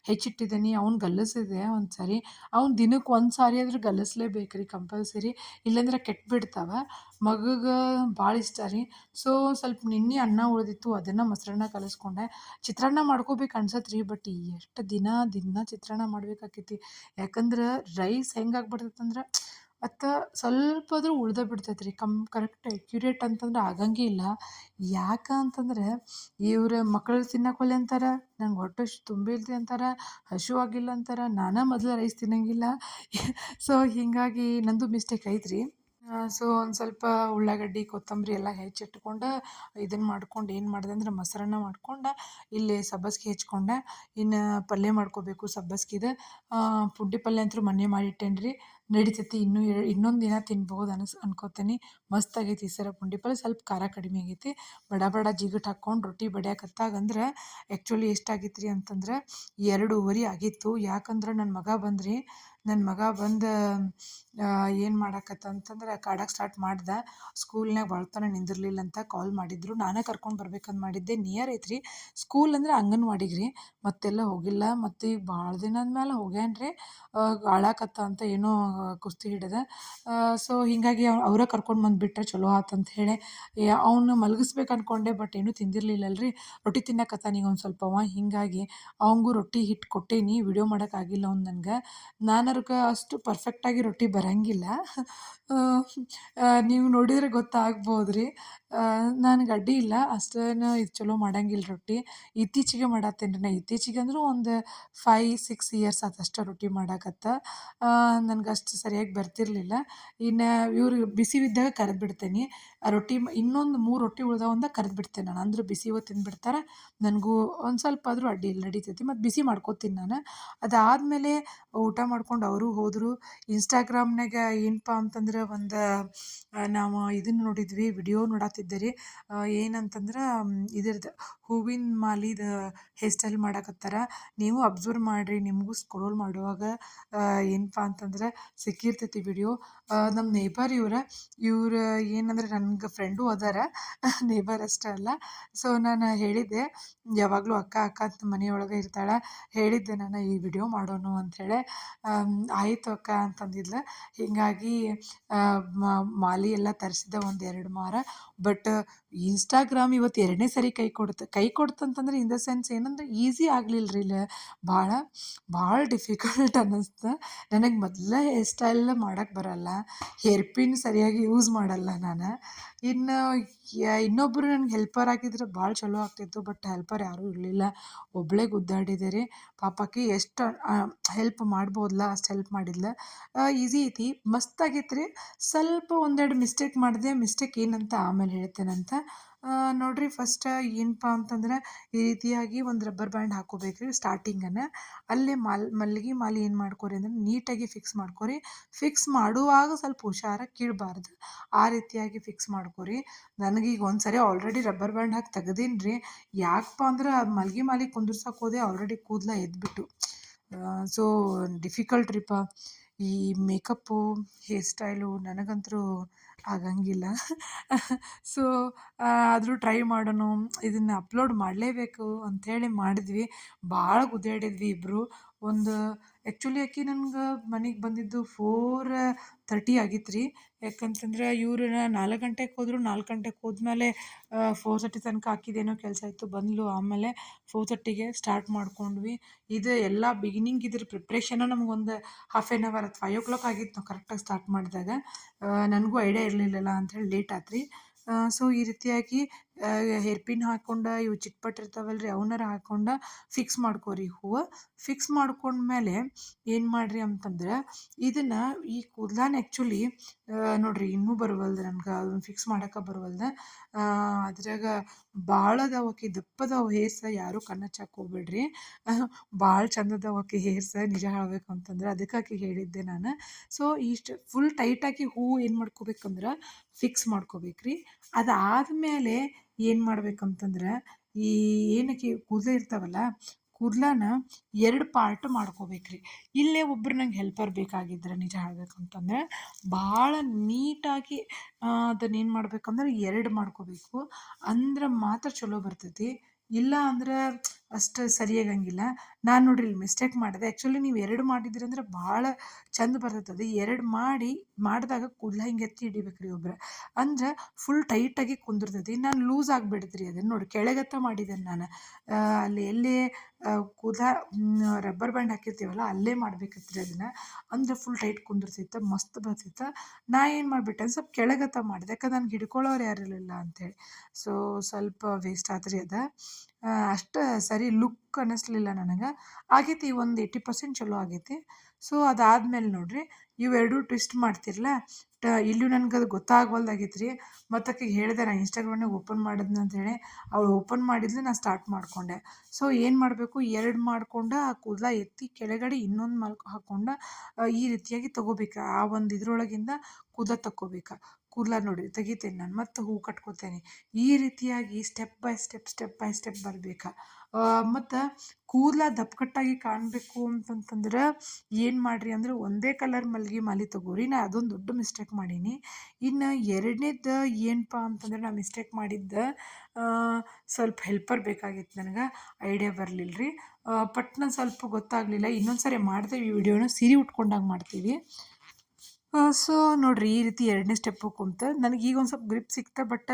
ಹೆಚ್ಚಿಟ್ಟಿದ್ದೀನಿ. ಅವ್ನು ಗಲ್ಲಿಸಿದೆ ಒಂದು ಸಾರಿ. ಅವ್ನು ದಿನಕ್ಕೆ 1 ಸಾರಿ ಆದರೂ ಗಲ್ಲಿಸ್ಲೇಬೇಕು ರೀ ಕಂಪಲ್ಸರಿ, ಇಲ್ಲಾಂದ್ರೆ ಕೆಟ್ಬಿಡ್ತಾವೆ. ಮಗಗೆ ಭಾಳ ಇಷ್ಟ ರೀ. ಸೊ ಸ್ವಲ್ಪ ನಿನ್ನೆ ಅನ್ನ ಉಳಿದಿತ್ತು, ಅದನ್ನು ಮೊಸರನ್ನ ಕಲಸ್ಕೊಂಡೆ. ಚಿತ್ರಾನ್ನ ಮಾಡ್ಕೋಬೇಕು ಅನ್ಸತ್ತೆ ರೀ. ಬಟ್ ಎಷ್ಟು ದಿನ ಚಿತ್ರಾನ್ನ ಮಾಡ್ಬೇಕಾಕೈತಿ. ಯಾಕಂದ್ರೆ ರೈಸ್ ಹೆಂಗಾಗ್ಬಿಡ್ತೈತಂದ್ರೆ ಮತ್ತು ಸ್ವಲ್ಪಾದ್ರೂ ಉಳ್ದೇ ಬಿಡ್ತೈತೆ ರೀ. ಕರೆಕ್ಟ್ ಅಕ್ಯುರೇಟ್ ಅಂತಂದ್ರೆ ಆಗಂಗೇ ಇಲ್ಲ. ಯಾಕೆ ಅಂತಂದ್ರೆ ಇವ್ರು ಮಕ್ಕಳು ತಿನ್ನಕ್ಕೆ ಒಲ್ಲೆ ಅಂತಾರೆ, ನಂಗೆ ಹೊಟ್ಟೆ ತುಂಬಿಲ್ರಿ ಅಂತಾರೆ, ಹಸಿವಾಗಿಲ್ಲ ಅಂತಾರೆ. ನಾನೇ ಮೊದಲು ರೈಸ್ ತಿನ್ನಂಗಿಲ್ಲ. ಸೊ ಹೀಗಾಗಿ ನಂದು ಮಿಸ್ಟೇಕ್ ಐತೆ ರೀ. ಸೊ ಒಂದು ಸ್ವಲ್ಪ ಉಳ್ಳಾಗಡ್ಡಿ, ಕೊತ್ತಂಬರಿ ಎಲ್ಲ ಹೆಚ್ಚಿಟ್ಕೊಂಡು ಇದನ್ನು ಮಾಡ್ಕೊಂಡು ಏನು ಮಾಡಿದೆ ಅಂದ್ರೆ ಮೊಸರನ್ನ ಮಾಡ್ಕೊಂಡು ಇಲ್ಲಿ ಸಬ್ಬಸ್ಗೆ ಹೆಚ್ಕೊಂಡೆ. ಇನ್ನು ಪಲ್ಯ ಮಾಡ್ಕೋಬೇಕು ಸಬ್ಬಸ್ಗಿದು. ಪುಂಡಿ ಪಲ್ಯ ಅಂತೂ ಮೊನ್ನೆ ಮಾಡಿಟ್ಟೇನಿ ರೀ. ನಡಿತೈತಿ. ಇನ್ನೊಂದು ದಿನ ತಿನ್ಬೋದು ಅನ್ಕೋತೀನಿ. ಮಸ್ತ್ ಆಗೈತಿ ಈ ಸರ ಪುಂಡಿ ಪಲ್ಯ. ಸ್ವಲ್ಪ ಖಾರ ಕಡಿಮೆ ಆಗೈತಿ. ಬಡ ಬಡ ಜಿಗಟ್ ಹಾಕ್ಕೊಂಡು ರೊಟ್ಟಿ ಬಡಿಯಾಕತ್ತಾಗಂದ್ರೆ ಆ್ಯಕ್ಚುಲಿ ಎಷ್ಟಾಗಿತ್ತು ರೀ ಅಂತಂದ್ರೆ 2:30 ಆಗಿತ್ತು. ಯಾಕಂದ್ರೆ ನನ್ನ ಮಗ ಬಂದ್ರಿ ನನ್ನ ಮಗ ಬಂದು ಏನು ಮಾಡಾಕತ್ತ ಅಂತಂದ್ರೆ ಕಾಡಕ್ಕೆ ಸ್ಟಾರ್ಟ್ ಮಾಡ್ದೆ. ಸ್ಕೂಲ್ನಾಗ ಭಾಳ ನಿಂದಿರ್ಲಿಲ್ಲ ಅಂತ ಕಾಲ್ ಮಾಡಿದ್ರು. ನಾನೇ ಕರ್ಕೊಂಡು ಬರ್ಬೇಕಂತ ಮಾಡಿದ್ದೆ. ನಿಯರ್ ಐತ್ರಿ ಸ್ಕೂಲ್ ಅಂದ್ರೆ ಅಂಗನವಾಡಿಗೆ ರೀ. ಮತ್ತೆಲ್ಲ ಹೋಗಿಲ್ಲ. ಮತ್ತು ಈಗ ಭಾಳ ದಿನದ ಮ್ಯಾಲೆ ಹೋಗ್ಯಾನ ರೀ. ಅಳಾಕತ್ತ ಅಂತ ಏನೋ ಕುಸ್ತಿ ಹಿಡಿದ. ಸೊ ಹೀಗಾಗಿ ಅವರೇ ಕರ್ಕೊಂಡು ಬಂದುಬಿಟ್ರೆ ಚಲೋ ಆತಂತ ಹೇಳಿ ಅವ್ನ ಮಲಗಿಸ್ಬೇಕು ಅನ್ಕೊಂಡೆ. ಬಟ್ ಏನೂ ತಿಂದಿರ್ಲಿಲ್ಲಲ್ರಿ. ರೊಟ್ಟಿ ತಿನ್ನಕತ್ತಾನ ಈಗ ಒಂದು ಸ್ವಲ್ಪ ಹೀಗಾಗಿ ಅವಂಗೂ ರೊಟ್ಟಿ ಹಿಟ್ಟು ಕೊಟ್ಟೇನಿ. ವಿಡಿಯೋ ಮಾಡೋಕ್ಕಾಗಿಲ್ಲ ಅವ್ನು ನನಗೆ. ನಾನರ್ಗ ಅಷ್ಟು ಪರ್ಫೆಕ್ಟಾಗಿ ರೊಟ್ಟಿ ಬರಂಗಿಲ್ಲ. ನೀವು ನೋಡಿದ್ರೆ ಗೊತ್ತಾಗ್ಬೋದು ರೀ. ನನಗೆ ಅಡ್ಡಿ ಇಲ್ಲ, ಅಷ್ಟೇನು ಇದು ಚಲೋ ಮಾಡಂಗಿಲ್ಲ ರೊಟ್ಟಿ. ಇತ್ತೀಚೆಗೆ ಮಾಡತ್ತೇನೆ ರೀ. ನಾ ಇತ್ತೀಚೆಗೆ ಅಂದ್ರೆ ಒಂದು 5-6 ಇಯರ್ಸ್ ಆತು ಅಷ್ಟೇ ರೊಟ್ಟಿ ಮಾಡಾಕತ್ತ. ನನಗೆ ಅಷ್ಟು ಸರಿಯಾಗಿ ಬರ್ತಿರ್ಲಿಲ್ಲ. ಇನ್ನು ಇವ್ರು ಬಿಸಿವಿದ್ದಾಗ ಕರೆದ್ಬಿಡ್ತೇನೆ. ಆ ರೊಟ್ಟಿ ಇನ್ನೊಂದು 3 ರೊಟ್ಟಿ ಉಳ್ದಾವಂದ ಕರೆದ್ಬಿಡ್ತೇನೆ ನಾನು. ಅಂದ್ರೆ ಬಿಸಿವ ತಿಂದ್ಬಿಡ್ತಾರೆ. ನನಗೂ ಒಂದು ಸ್ವಲ್ಪ ಆದರೂ ಅಡ್ಡಿ ಇಲ್ಲ, ನಡೀತೈತಿ. ಮತ್ತು ಬಿಸಿ ಮಾಡ್ಕೋತೀನಿ ನಾನು. ಅದಾದಮೇಲೆ ಊಟ ಮಾಡ್ಕೊಂಡು ಅವರು ಹೋದರು. ಇನ್ಸ್ಟಾಗ್ರಾಮ್ನಾಗ ಏನಪ್ಪ ಅಂತಂದ್ರೆ ಒಂದು ನಾವು ಇದನ್ನು ನೋಡಿದ್ವಿ, ವಿಡಿಯೋ ನೋಡತ್ತಿದ್ದೆ ರೀ. ಏನಂತಂದ್ರೆ ಇದ್ರದ್ದು ಹೂವಿನ ಮಾಲಿದು ಹೇರ್ ಸ್ಟೈಲ್ ಮಾಡಕತ್ತಾರ. ನೀವು ಅಬ್ಸರ್ವ್ ಮಾಡಿರಿ, ನಿಮಗೂ ಸ್ಕ್ರೋಲ್ ಮಾಡುವಾಗ ಏನಪ್ಪ ಅಂತಂದ್ರೆ ಸಿಕ್ಕಿರ್ತೈತಿ ವಿಡಿಯೋ. ನಮ್ಮ ನೇಬರ್ ಇವ್ರು ಏನಂದ್ರೆ ನನಗೆ ಫ್ರೆಂಡು ಅದಾರ. ನೇಬರ್ ಅಷ್ಟೇ ಅಲ್ಲ. ಸೊ ನಾನು ಹೇಳಿದ್ದೆ, ಯಾವಾಗಲೂ ಅಕ್ಕ ಅಕ್ಕ ಅಂತ ಮನೆಯೊಳಗೆ ಇರ್ತಾಳೆ. ಹೇಳಿದ್ದೆ ನಾನು ಈ ವಿಡಿಯೋ ಮಾಡೋಣ ಅಂಥೇಳಿ. ಆಯಿತು ಅಕ್ಕ ಅಂತಂದಿದ್ಲು. ಹೀಗಾಗಿ ಮಾಲೆ ಎಲ್ಲ ತರಿಸಿದ್ದೆ ಒಂದು 2 ಮಾರು. ಬಟ್ ಇನ್ಸ್ಟಾಗ್ರಾಮ್ ಇವತ್ತು 2ನೇ ಸರಿ ಕೈ ಕೊಡ್ತಂತಂದ್ರೆ ಇನ್ ದ ಸೆನ್ಸ್ ಏನಂದ್ರೆ ಈಸಿ ಆಗಲಿಲ್ಲ ರೀ. ಇಲ್ಲಿ ಭಾಳ ಭಾಳ ಡಿಫಿಕಲ್ಟ್ ಅನ್ನಿಸ್ತು. ನನಗೆ ಮೊದಲೇ ಹೇರ್ ಸ್ಟೈಲ್ ಮಾಡಕ್ಕೆ ಬರಲ್ಲ. ಹೇರ್ ಪಿನ್ ಸರಿಯಾಗಿ ಯೂಸ್ ಮಾಡಲ್ಲ ನಾನು. ಇನ್ನು ಇನ್ನೊಬ್ಬರು ನನಗೆ ಹೆಲ್ಪರ್ ಆಗಿದ್ರೆ ಭಾಳ ಚಲೋ ಆಗ್ತಿತ್ತು. ಬಟ್ ಹೆಲ್ಪರ್ ಯಾರೂ ಇರಲಿಲ್ಲ. ಒಬ್ಬಳೇ ಗುದ್ದಾಡಿದೆ ರೀ. ಪಾಪ ಆಕಿ ಎಷ್ಟು ಹೆಲ್ಪ್ ಮಾಡ್ಬೋದಲ್ಲ ಅಷ್ಟು ಹೆಲ್ಪ್ ಮಾಡಿದ್ಲು. ಈಸಿ ಐತಿ, ಮಸ್ತ್ ಆಗೈತೆ ರೀ. ಸ್ವಲ್ಪ ಒಂದೆರಡು ಮಿಸ್ಟೇಕ್ ಮಾಡಿದೆ. ಮಿಸ್ಟೇಕ್ ಏನಂತ ಆಮೇಲೆ ಹೇಳ್ತೇನಂತ. ನೋಡಿರಿ, ಫಸ್ಟ್ ಏನಪ್ಪ ಅಂತಂದ್ರೆ ಈ ರೀತಿಯಾಗಿ ಒಂದು ರಬ್ಬರ್ ಬ್ಯಾಂಡ್ ಹಾಕ್ಕೋಬೇಕು ರೀ ಸ್ಟಾರ್ಟಿಂಗನ್ನು. ಅಲ್ಲೇ ಮಲ್ಲಿಗೆ ಮಾಲೆ ಏನು ಮಾಡ್ಕೊರಿ ಅಂದ್ರೆ ನೀಟಾಗಿ ಫಿಕ್ಸ್ ಮಾಡ್ಕೊರಿ. ಫಿಕ್ಸ್ ಮಾಡುವಾಗ ಸ್ವಲ್ಪ ಹುಷಾರಾಗಿ ಕೀಳಬಾರ್ದು. ಆ ರೀತಿಯಾಗಿ ಫಿಕ್ಸ್ ಮಾಡ್ಕೊರಿ. ನನಗೀಗ ಒಂದು ಸರಿ ಆಲ್ರೆಡಿ ರಬ್ಬರ್ ಬ್ಯಾಂಡ್ ಹಾಕಿ ತೆಗ್ದೀನಿ ರೀ. ಯಾಕಪ್ಪ ಅಂದ್ರೆ ಅದು ಮಲ್ಗೆ ಮಾಲೆ ಕುಂದ್ರಸಕ್ಕೆ ಹೋದೆ, ಆಲ್ರೆಡಿ ಕೂದಲ ಎದ್ಬಿಟ್ಟು. ಸೊ ಡಿಫಿಕಲ್ಟ್ ರೀಪ್ಪ ಈ ಮೇಕಪ್ಪು, ಹೇರ್ ಸ್ಟೈಲು. ನನಗಂತೂ ಆಗಂಗಿಲ್ಲ. ಸೊ ಆದರೂ ಟ್ರೈ ಮಾಡೋಣ, ಇದನ್ನು ಅಪ್ಲೋಡ್ ಮಾಡಲೇಬೇಕು ಅಂಥೇಳಿ ಮಾಡಿದ್ವಿ. ಭಾಳ ಗುದ್ದಾಡಿದ್ವಿ ಇಬ್ಬರು. ಒಂದು ಆ್ಯಕ್ಚುಲಿ ಆಕಿ ನನ್ಗೆ ಮನೆಗೆ ಬಂದಿದ್ದು 4:30 ಆಗಿತ್ತು ರೀ. ಯಾಕಂತಂದ್ರೆ ಇವ್ರು 4 ಗಂಟೆಗೆ ಹೋದರು. 4 ಗಂಟೆಗೆ ಹೋದ್ಮೇಲೆ 4:30 ತನಕ ಆಕಿದೇನೋ ಕೆಲಸ ಇತ್ತು, ಬಂದಳು. ಆಮೇಲೆ 4:30ಗೆ ಸ್ಟಾರ್ಟ್ ಮಾಡ್ಕೊಂಡ್ವಿ. ಇದು ಎಲ್ಲ ಬಿಗಿನಿಂಗ್ ಇದ್ರ ಪ್ರಿಪ್ರೇಷನ್ನ ನಮಗೊಂದು ಹಾಫ್ ಆನ್ ಅವರ್ 5 ಆಗಿತ್ತು ನಾವು ಕರೆಕ್ಟಾಗಿ ಸ್ಟಾರ್ಟ್ ಮಾಡಿದಾಗ. ನನಗೂ ಐಡಿಯಾ ಇರಲಿಲ್ಲಲ್ಲ ಅಂಥೇಳಿ ಲೇಟ್ ಆಯ್ತು ರೀ. ಸೊ ಈ ರೀತಿಯಾಗಿ ಹೇರ್ ಪಿನ್ ಹಾಕ್ಕೊಂಡು ಇವು ಚಿಟ್ಪಟ್ ಇರ್ತಾವಲ್ಲ ರೀ, ಅವನ್ನಾರ ಹಾಕ್ಕೊಂಡು ಫಿಕ್ಸ್ ಮಾಡ್ಕೊರಿ ಹೂವು. ಫಿಕ್ಸ್ ಮಾಡ್ಕೊಂಡ್ಮೇಲೆ ಏನು ಮಾಡಿರಿ ಅಂತಂದ್ರೆ ಇದನ್ನು ಈ ಕೂದಲಾನ ಆ್ಯಕ್ಚುಲಿ ನೋಡಿರಿ ಇನ್ನೂ ಬರವಲ್ದು ನನಗೆ, ಅದನ್ನು ಫಿಕ್ಸ್ ಮಾಡೋಕೆ ಬರವಲ್ದು. ಅದ್ರಾಗ ಭಾಳ ಅದಾವ ಆಕಿ ದಪ್ಪದವು ಹೇರ್ಸ್. ಯಾರೂ ಕಣ್ಣಚ್ಚಕ್ಕೆ ಹೋಗ್ಬೇಡ್ರಿ. ಭಾಳ ಚಂದ ಅದಾವ ಆಕಿ ಹೇರ್ಸ್, ನಿಜ ಹೇಳ್ಬೇಕು ಅಂತಂದ್ರೆ. ಅದಕ್ಕೆ ಆಕಿಗೆ ಹೇಳಿದ್ದೆ ನಾನು. ಸೊ ಇಷ್ಟು ಫುಲ್ ಟೈಟಾಗಿ ಹೂವು ಏನು ಮಾಡ್ಕೋಬೇಕಂದ್ರೆ ಫಿಕ್ಸ್ ಮಾಡ್ಕೋಬೇಕು ರೀ. ಅದಾದಮೇಲೆ ಏನು ಮಾಡ್ಬೇಕಂತಂದ್ರೆ ಈ ಏನಕ್ಕೆ ಕೂದಲು ಇರ್ತಾವಲ್ಲ, ಕೂದಲನ್ನ 2 ಪಾರ್ಟ್ ಮಾಡ್ಕೋಬೇಕು ರೀ. ಇಲ್ಲೇ ಒಬ್ರು ನಂಗೆ ಹೆಲ್ಪರ್ ಬೇಕಾಗಿದ್ರೆ ನಿಜ ಹೇಳ್ಬೇಕು ಅಂತಂದ್ರೆ ಭಾಳ ನೀಟಾಗಿ ಅದನ್ನೇನು ಮಾಡ್ಬೇಕಂದ್ರೆ 2 ಮಾಡ್ಕೋಬೇಕು. ಅಂದ್ರೆ ಮಾತ್ರ ಚಲೋ ಬರ್ತೈತಿ. ಇಲ್ಲ ಅಂದ್ರೆ ಅಷ್ಟು ಸರಿಯಾಗಂಗಿಲ್ಲ. ನಾನು ನೋಡ್ರಿ ಇಲ್ಲಿ ಮಿಸ್ಟೇಕ್ ಮಾಡಿದೆ. ಆ್ಯಕ್ಚುಲಿ ನೀವು 2 ಮಾಡಿದ್ರಿ ಅಂದ್ರೆ ಭಾಳ ಚಂದ ಬರ್ತೈತೆ. 2 ಮಾಡಿದಾಗ ಕೂದಲ ಹಿಂಗೆ ಎತ್ತಿ ಹಿಡಿಬೇಕು ರೀ ಒಬ್ರು. ಅಂದ್ರೆ ಫುಲ್ ಟೈಟಾಗಿ ಕುಂದಿರ್ತೈತಿ. ನಾನು ಲೂಸ್ ಆಗಿಬಿಡ್ತು ರೀ ಅದನ್ನು. ನೋಡಿ ಕೆಳಗತ್ತ ಮಾಡಿದ್ದೇನೆ ನಾನು. ಅಲ್ಲಿ ಎಲ್ಲೇ ಕೂದಲ ರಬ್ಬರ್ ಬ್ಯಾಂಡ್ ಹಾಕಿರ್ತೀವಲ್ಲ ಅಲ್ಲೇ ಮಾಡ್ಬೇಕಿತ್ತು ರೀ ಅದನ್ನು. ಅಂದ್ರೆ ಫುಲ್ ಟೈಟ್ ಕುಂದಿರ್ತೈತೆ, ಮಸ್ತ್ ಬರ್ತೈತೆ. ನಾ ಏನು ಮಾಡಿಬಿಟ್ಟೆ ಸ್ವಲ್ಪ ಕೆಳಗತ್ತ ಮಾಡಿದೆ, ಯಾಕಂದ್ರೆ ನನ್ಗೆ ಹಿಡ್ಕೊಳ್ಳೋರು ಯಾರು ಇರಲಿಲ್ಲ ಅಂಥೇಳಿ. ಸೊ ಸ್ವಲ್ಪ ವೇಸ್ಟ್ ಆತು ರೀ ಅದು. ಅಷ್ಟು ಸರಿ ಲುಕ್ ಅನ್ನಿಸ್ಲಿಲ್ಲ ನನಗೆ. ಆಗೈತಿ ಒಂದು 80% ಚಲೋ ಆಗೈತಿ. ಸೊ ಅದಾದಮೇಲೆ ನೋಡಿರಿ ಇವೆರಡೂ ಟ್ವಿಸ್ಟ್ ಮಾಡ್ತಿರಲ್ಲ, ಇಲ್ಲೂ ನನಗೆ ಅದು ಗೊತ್ತಾಗವಲ್ದಾಗಿತ್ತು ರೀ. ಮತ್ತು ಆಕೆಗೆ ಹೇಳಿದೆ ನಾನು ಇನ್ಸ್ಟಾಗ್ರಾಮ್ನಾಗ ಓಪನ್ ಮಾಡಿದ್ನ ಅಂಥೇಳಿ. ಅವಳು ಓಪನ್ ಮಾಡಿದ್ಲು, ನಾನು ಸ್ಟಾರ್ಟ್ ಮಾಡಿಕೊಂಡೆ. ಸೊ ಏನು ಮಾಡಬೇಕು, 2 ಮಾಡ್ಕೊಂಡು ಆ ಕೂದಲ ಎತ್ತಿ ಕೆಳಗಡೆ ಇನ್ನೊಂದು ಹಾಕ್ಕೊಂಡು ಈ ರೀತಿಯಾಗಿ ತೊಗೋಬೇಕು. ಆ ಒಂದು ಇದ್ರೊಳಗಿಂದ ಕೂದಲು ತಕ್ಕೋಬೇಕು. ಕೂದಲ ನೋಡಿ ತೆಗಿತೇನೆ ನಾನು, ಮತ್ತು ಹೂ ಕಟ್ಕೋತೇನೆ. ಈ ರೀತಿಯಾಗಿ ಸ್ಟೆಪ್ ಬೈ ಸ್ಟೆಪ್ ಬರಬೇಕಾ. ಮತ್ತು ಕೂದಲ ದಪ್ಪಕಟ್ಟಾಗಿ ಕಾಣಬೇಕು ಅಂತಂತಂದ್ರೆ ಏನು ಮಾಡಿರಿ ಅಂದ್ರೆ ಒಂದೇ ಕಲರ್ ಮಲ್ಗೆ ಮಾಲೆ ತಗೋರಿ. ನಾ ಅದೊಂದು ದೊಡ್ಡ ಮಿಸ್ಟೇಕ್ ಮಾಡೀನಿ. ಇನ್ನು ಎರಡನೇದು ಏನಪ್ಪ ಅಂತಂದ್ರೆ ನಾ ಮಿಸ್ಟೇಕ್ ಮಾಡಿದ್ದ, ಆ, ಸ್ವಲ್ಪ ಹೆಲ್ಪರ್ ಬೇಕಾಗಿತ್ತು ನನಗೆ, ಐಡಿಯಾ ಬರಲಿಲ್ಲ ರೀ. ಪಟ್ನ ಸ್ವಲ್ಪ ಗೊತ್ತಾಗಲಿಲ್ಲ. ಇನ್ನೊಂದು ಸರಿ ಮಾಡ್ತೇವೆ ಈ ವಿಡಿಯೋನ ಸೀರೆ ಉಟ್ಕೊಂಡಾಗ ಮಾಡ್ತೀವಿ. ಸೊ ನೋಡಿರಿ ಈ ರೀತಿ ಎರಡನೇ ಸ್ಟೆಪ್ಪು ಕುಂತು ನನಗೆ ಈಗ ಒಂದು ಸ್ವಲ್ಪ ಗ್ರಿಪ್ ಸಿಕ್ತ, ಬಟ್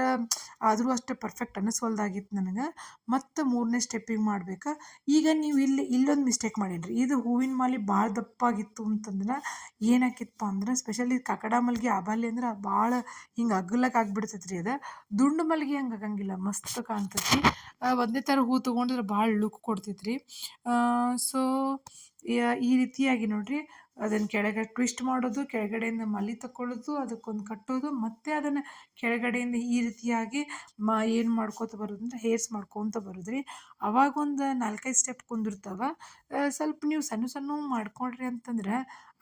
ಆದರೂ ಅಷ್ಟೇ ಪರ್ಫೆಕ್ಟ್ ಅನ್ನಿಸ್ವಲ್ದಾಗಿತ್ತು ನನಗೆ. ಮತ್ತು ಮೂರನೇ ಸ್ಟೆಪ್ಪಿಗೆ ಮಾಡ್ಬೇಕು. ಈಗ ನೀವು ಇಲ್ಲೊಂದು ಮಿಸ್ಟೇಕ್ ಮಾಡೀನಿ. ಇದು ಹೂವಿನ ಮಾಲೆ ಭಾಳ ದಪ್ಪಾಗಿತ್ತು ಅಂತಂದ್ರೆ ಏನಾಕಿತ್ತಪ್ಪ ಅಂದ್ರೆ, ಸ್ಪೆಷಲಿ ಕಾಕಡ ಮಲ್ಗೆ ಆಬಾಲಿ ಅಂದ್ರೆ ಭಾಳ ಹಿಂಗೆ ಅಗಲಕ್ಕೆ ಆಗ್ಬಿಡ್ತೈತೆ ರೀ. ಅದು ದುಂಡು ಮಲ್ಗೆ ಹಂಗೆ ಆಗಂಗಿಲ್ಲ, ಮಸ್ತ್ ಕಾಣ್ತೈತಿ. ಒಂದೇ ಥರ ಹೂ ತೊಗೊಂಡಿದ್ರೆ ಭಾಳ ಲುಕ್ ಕೊಡ್ತೈತೆ ರೀ. ಸೊ ಈ ರೀತಿಯಾಗಿ ನೋಡಿರಿ, ಅದನ್ನು ಕೆಳಗೆ ಟ್ವಿಸ್ಟ್ ಮಾಡೋದು, ಕೆಳಗಡೆಯಿಂದ ಮಲಿ ತಗೊಳ್ಳೋದು, ಅದಕ್ಕೊಂದು ಕಟ್ಟೋದು, ಮತ್ತು ಅದನ್ನು ಕೆಳಗಡೆಯಿಂದ ಈ ರೀತಿಯಾಗಿ ಏನು ಮಾಡ್ಕೋತ ಬರೋದು ಅಂದ್ರೆ ಹೇರ್ಸ್ ಮಾಡ್ಕೊತ ಬರೋದು ರೀ. ಅವಾಗೊಂದು 4-5 ಸ್ಟೆಪ್ ಕುಂದಿರ್ತಾವೆ. ಸ್ವಲ್ಪ ನೀವು ಸಣ್ಣ ಸಣ್ಣ ಮಾಡ್ಕೊಂಡ್ರಿ ಅಂತಂದ್ರೆ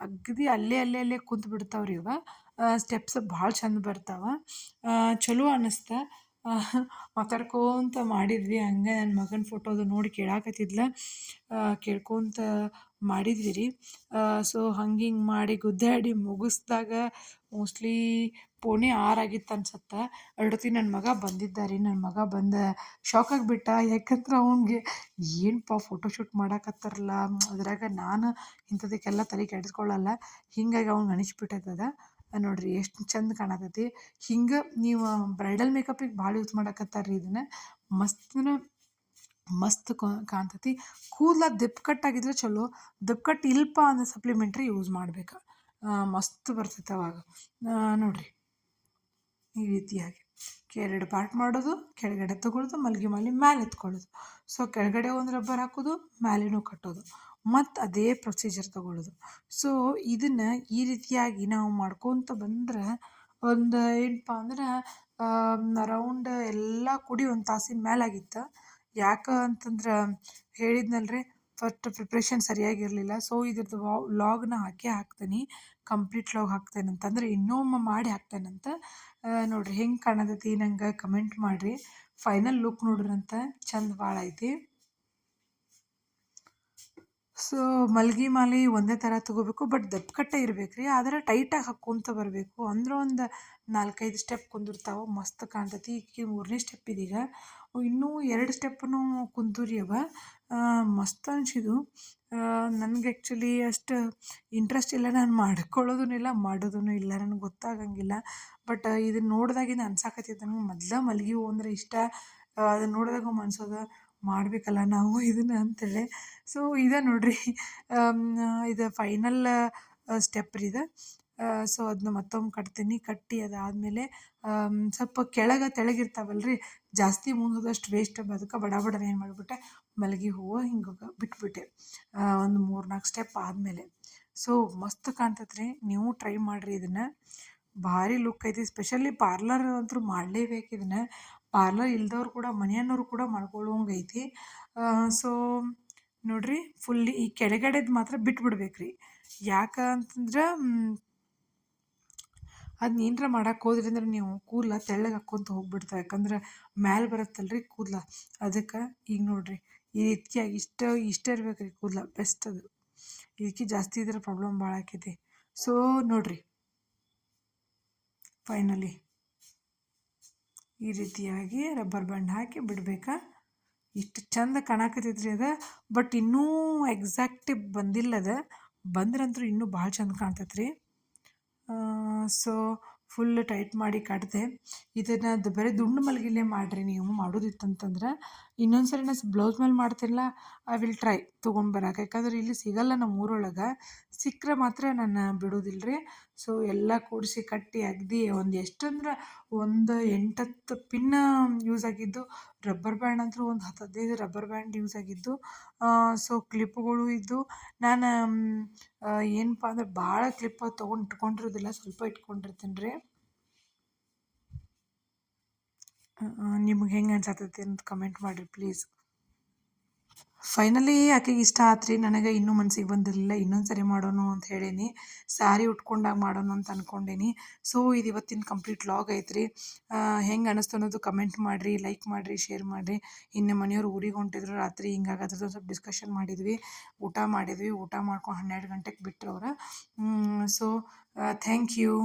ಅಗದಿ ಅಲ್ಲೇ ಕುಂತು ಬಿಡ್ತಾವೆ ರೀ ಅವ. ಸ್ಟೆಪ್ಸ್ ಭಾಳ ಚಂದ ಬರ್ತಾವೆ. ಚಲೋ ಅನ್ನಿಸ್ತಾ ಮಾತಾಡ್ಕೋತ ಮಾಡಿದ್ವಿ. ಹಂಗೆ ನನ್ನ ಮಗನ ಫೋಟೋದು ನೋಡಿ ಕೇಳಾಕತ್ತಿದ್ಲ, ಕೇಳ್ಕೊತ ಮಾಡಿದ್ವಿ ರೀ. ಸೊ ಹಂಗೆ ಹಿಂಗೆ ಮಾಡಿ ಗುದ್ದಾಡಿ ಮುಗಿಸ್ದಾಗ ಮೋಸ್ಟ್ಲಿ 6:45 ಆಗಿತ್ತು ಅನ್ಸತ್ತೆ. ಅಷ್ಟೊತ್ತಿಗೆ ನನ್ನ ಮಗ ಬಂದಿದ್ದ ರೀ. ನನ್ನ ಮಗ ಬಂದು ಶಾಕ್ ಆಗಿಬಿಟ್ಟ. ಯಾಕಂದ್ರೆ ಅವ್ನಿಗೆ ಏನಪ್ಪ ಫೋಟೋಶೂಟ್ ಮಾಡಾಕತ್ತಾರಲ್ಲ, ಅದ್ರಾಗ ನಾನು ಇಂಥದಕ್ಕೆಲ್ಲ ತಲೆ ಕೆಡಿಸ್ಕೊಳ್ಳಲ್ಲ. ಹೀಗಾಗಿ ಅವ್ನಿಗೆ ಅನಿಸ್ಬಿಟ್ಟೈತದ. ನೋಡಿರಿ ಎಷ್ಟು ಚಂದ ಕಾಣತೈತಿ. ಹಿಂಗೆ ನೀವು ಬ್ರೈಡಲ್ ಮೇಕಪ್ಪಿಗೆ ಭಾಳ ಯೂಸ್ ಮಾಡಕತ್ತಾರ ರೀ ಇದನ್ನು. ಮಸ್ತ್ ಕಾಣ್ತೈತಿ. ಕೂದಲ ದಪ್ಪಕಟ್ಟಾಗಿದ್ರೆ ಚಲೋ, ದಪ್ಪಕಟ್ಟು ಇಲ್ಪ ಅಂದ್ರೆ ಸಪ್ಲಿಮೆಂಟ್ರಿ ಯೂಸ್ ಮಾಡ್ಬೇಕು. ಮಸ್ತ್ ಬರ್ತೈತೆ ಅವಾಗ. ನೋಡಿರಿ ಈ ರೀತಿಯಾಗಿ ಎರಡು ಪಾರ್ಟ್ ಮಾಡೋದು, ಕೆಳಗಡೆ ತೊಗೊಳ್ಳೋದು, ಮಲ್ಗೆ ಮಾಲೆ ಮ್ಯಾಲೆ ಎತ್ಕೊಳ್ಳೋದು. ಸೊ ಕೆಳಗಡೆ ಒಂದು ರಬ್ಬರ್ ಹಾಕೋದು, ಮ್ಯಾಲೆನೂ ಕಟ್ಟೋದು, ಮತ್ತು ಅದೇ ಪ್ರೊಸೀಜರ್ ತೊಗೊಳ್ಳೋದು. ಸೊ ಇದನ್ನು ಈ ರೀತಿಯಾಗಿ ನಾವು ಮಾಡ್ಕೊತ ಬಂದ್ರೆ ಒಂದು ಏನಪ್ಪ ಅಂದ್ರೆ ಅರೌಂಡ್ ಎಲ್ಲ ಕೂಡಿ ಒಂದು ತಾಸಿನ ಮೇಲಾಗಿತ್ತು. ಯಾಕೆ ಅಂತಂದ್ರೆ ಹೇಳಿದ್ನಲ್ರಿ, ಫಸ್ಟ್ ಪ್ರಿಪ್ರೇಷನ್ ಸರಿಯಾಗಿರಲಿಲ್ಲ. ಸೊ ಇದ್ರದ್ದು ವ್ಲಾಗ್ನ ಹಾಕ್ತೇನೆ, ಕಂಪ್ಲೀಟ್ ವ್ಲಾಗ್ ಹಾಕ್ತೇನೆ ಅಂತಂದ್ರೆ ಇನ್ನೊಮ್ಮೆ ಮಾಡಿ ಹಾಕ್ತೇನಂತ. ನೋಡಿರಿ ಹೆಂಗೆ ಕಾಣತೈತಿ ನಂಗೆ ಕಮೆಂಟ್ ಮಾಡಿರಿ. ಫೈನಲ್ ಲುಕ್ ನೋಡ್ರಂತ ಚಂದ ಭಾಳ ಐತಿ. ಸೊ ಮಲ್ಗೆ ಮಾಲೆ ಒಂದೇ ಥರ ತೊಗೋಬೇಕು, ಬಟ್ ದಪ್ಪಕಟ್ಟೆ ಇರ್ಬೇಕು ರೀ. ಆದರೆ ಟೈಟಾಗಿ ಹಾಕ್ಕೊತ ಬರಬೇಕು, ಅಂದ್ರೆ ಒಂದು 4-5 ಸ್ಟೆಪ್ ಕುಂದಿರ್ತಾವೆ, ಮಸ್ತ್ ಕಾಣ್ತೈತಿ. ಈಗ 3ನೇ ಸ್ಟೆಪ್ ಇದೀಗ. ಇನ್ನೂ 2 ಸ್ಟೆಪ್ಪನ್ನು ಕುಂತೂರಿ ಅವ. ಮಸ್ತ್ ಅನ್ಸಿದ್ದು. ನನಗೆ ಆ್ಯಕ್ಚುಲಿ ಅಷ್ಟು ಇಂಟ್ರೆಸ್ಟ್ ಇಲ್ಲ, ನಾನು ಮಾಡ್ಕೊಳ್ಳೋದೂ ಇಲ್ಲ ಮಾಡೋದೂ ಇಲ್ಲ, ನನಗೆ ಗೊತ್ತಾಗಂಗಿಲ್ಲ. ಬಟ್ ಇದನ್ನು ನೋಡಿದಾಗಿಂದ ಅನ್ಸಾಕತ್ತೈತೆ ನನಗೆ ಮೊದ್ಲು ಮಲ್ಗೆ ಹೂ ಅಂದರೆ ಇಷ್ಟ. ಅದನ್ನು ನೋಡಿದಾಗ ಅನ್ಸೋದು ಮಾಡಬೇಕಲ್ಲ ನಾವು ಇದನ್ನು ಅಂತೇಳಿ. ಸೊ ಇದೆ ನೋಡಿರಿ, ಇದು ಫೈನಲ್ ಸ್ಟೆಪ್ ರೀ ಇದು. ಸೊ ಅದನ್ನ ಮತ್ತೊಮ್ಮೆ ಕಟ್ತೀನಿ. ಕಟ್ಟಿ ಅದಾದಮೇಲೆ ಸ್ವಲ್ಪ ತೆಳಗಿರ್ತಾವಲ್ಲ ರೀ, ಜಾಸ್ತಿ ಮುಂದೋದಷ್ಟು ವೇಸ್ಟ್. ಅದಕ್ಕೆ ಬಡ ಏನು ಮಾಡಿಬಿಟ್ಟೆ, ಮಲ್ಗೆ ಹೂವು ಹಿಂಗೆ ಬಿಟ್ಬಿಟ್ಟೆ ಒಂದು 3-4 ಸ್ಟೆಪ್ ಆದಮೇಲೆ. ಸೊ ಮಸ್ತ್ ಕಾಣ್ತೈತೆ ರೀ. ನೀವು ಟ್ರೈ ಮಾಡಿರಿ ಇದನ್ನು, ಭಾರಿ ಲುಕ್ ಐತಿ. ಸ್ಪೆಷಲಿ ಪಾರ್ಲರ್ ಅಂತೂ ಮಾಡಲೇಬೇಕು ಇದನ್ನು. ಪಾರ್ಲರ್ ಇಲ್ದವ್ರು ಕೂಡ, ಮನೆಯನ್ನೋರು ಕೂಡ ಮಾಡ್ಕೊಳ್ಳೋಂಗೆ ಐತಿ. ಸೊ ನೋಡಿರಿ, ಫುಲ್ಲಿ ಈ ಕೆಳಗಡೆದು ಮಾತ್ರ ಬಿಟ್ಬಿಡ್ಬೇಕು ರೀ. ಯಾಕೆ ಅಂತಂದ್ರೆ ಅದನ್ನ ಏನರ ಮಾಡಕ್ಕೆ ಹೋದ್ರಿ ಅಂದ್ರೆ ನೀವು ಕೂದಲ ತೆಳ್ಳಗೆ ಹಾಕ್ಕೊತ ಹೋಗ್ಬಿಡ್ತಾವೆ. ಯಾಕಂದ್ರೆ ಮ್ಯಾಲೆ ಬರುತ್ತಲ್ಲ ರೀ ಕೂದಲ, ಅದಕ್ಕೆ ಈಗ ನೋಡಿರಿ ಈ ರೀತಿಯಾಗಿ ಇಷ್ಟ ಇರ್ಬೇಕು ರೀ ಕೂದಲ, ಬೆಸ್ಟ್ ಅದು. ಇದಕ್ಕೆ ಜಾಸ್ತಿ ಇದ್ರೆ ಪ್ರಾಬ್ಲಮ್ ಭಾಳ ಆಕೈತಿ. ಸೊ ನೋಡಿರಿ ಫೈನಲಿ ಈ ರೀತಿಯಾಗಿ ರಬ್ಬರ್ ಬ್ಯಾಂಡ್ ಹಾಕಿ ಬಿಡ್ಬೇಕಾ. ಇಷ್ಟು ಚಂದ ಕಾಣಕತ್ತೈತೆ ರೀ ಅದು. ಬಟ್ ಇನ್ನೂ ಎಕ್ಸಾಕ್ಟ್ ಬಂದಿಲ್ಲ ಅದು. ಬಂದ್ರಂತೂ ಇನ್ನೂ ಭಾಳ ಚಂದ ಕಾಣ್ತೈತೆ ರೀ. ಸೊ ಫುಲ್ ಟೈಟ್ ಮಾಡಿ ಕಟ್ಟಿದೆ. ಇದನ್ನು ಬರೀ ದುಂಡು ಮಲ್ಗೆಲೇ ಮಾಡಿರಿ ನೀವು ಮಾಡೋದಿತ್ತಂತಂದ್ರೆ. ಇನ್ನೊಂದು ಸರಿ ನಾನು ಬ್ಲೌಸ್ ಮೇಲೆ ಮಾಡ್ತಿರಲ್ಲ, ಐ ವಿಲ್ ಟ್ರೈ ತೊಗೊಂಡ್ಬರಕ್ಕೆ. ಯಾಕಂದ್ರೆ ಇಲ್ಲಿ ಸಿಗಲ್ಲ ನಮ್ಮ ಊರೊಳಗೆ. ಸಿಕ್ಕರೆ ಮಾತ್ರ ನಾನು ಬಿಡೋದಿಲ್ಲ ರೀ. ಸೊ ಎಲ್ಲ ಕೂಡಿಸಿ ಕಟ್ಟಿ ಅಗದಿ ಒಂದು ಎಷ್ಟಂದ್ರೆ ಒಂದು 8-10 ಪಿನ್ ಯೂಸ್ ಆಗಿದ್ದು. ರಬ್ಬರ್ ಬ್ಯಾಂಡ್ ಅಂತೂ ಒಂದು 10-15 ರಬ್ಬರ್ ಬ್ಯಾಂಡ್ ಯೂಸ್ ಆಗಿದ್ದು. ಸೊ ಕ್ಲಿಪ್ಗಳು ಇದ್ದು. ನಾನು ಏನಪ್ಪ ಅಂದ್ರೆ ಭಾಳ ಕ್ಲಿಪ್ ತೊಗೊಂಡು ಇಟ್ಕೊಂಡಿರೋದಿಲ್ಲ, ಸ್ವಲ್ಪ ಇಟ್ಕೊಂಡಿರ್ತೀನಿ ರೀ. ನಿಮ್ಗೆ ಹೆಂಗೆ ಅನ್ಸತ್ತೈತಿ ಅಂತ ಕಮೆಂಟ್ ಮಾಡಿರಿ ಪ್ಲೀಸ್. ಫೈನಲಿ ಆಕೆಗೆ ಇಷ್ಟ ಆತ್ರಿ. ನನಗೆ ಇನ್ನೂ ಮನ್ಸಿಗೆ ಬಂದಿರಲಿಲ್ಲ. ಇನ್ನೊಂದು ಸರಿ ಮಾಡೋಣ ಅಂತ ಹೇಳೀನಿ. ಸ್ಯಾರಿ ಉಟ್ಕೊಂಡಾಗ ಮಾಡೋಣ ಅಂತ ಅಂದ್ಕೊಂಡೀನಿ. ಸೊ ಇದು ಇವತ್ತಿನ ಕಂಪ್ಲೀಟ್ ವ್ಲಾಗ್ ಐತ್ರಿ. ಹೆಂಗೆ ಅನ್ನಿಸ್ತು ಅನ್ನೋದು ಕಮೆಂಟ್ ಮಾಡಿರಿ, ಲೈಕ್ ಮಾಡಿರಿ, ಶೇರ್ ಮಾಡಿರಿ. ಇನ್ನು ಮನೆಯವ್ರು ಊರಿಗೆ ಹೊಂಟಿದ್ರು ರಾತ್ರಿ, ಹಿಂಗಾಗಿ ಅದ್ರದ್ದು ಸ್ವಲ್ಪ ಡಿಸ್ಕಷನ್ ಮಾಡಿದ್ವಿ. ಊಟ ಮಾಡಿದ್ವಿ. ಊಟ ಮಾಡ್ಕೊಂಡು 12 ಗಂಟೆಗೆ ಬಿಟ್ರು ಅವ್ರು. So thank you.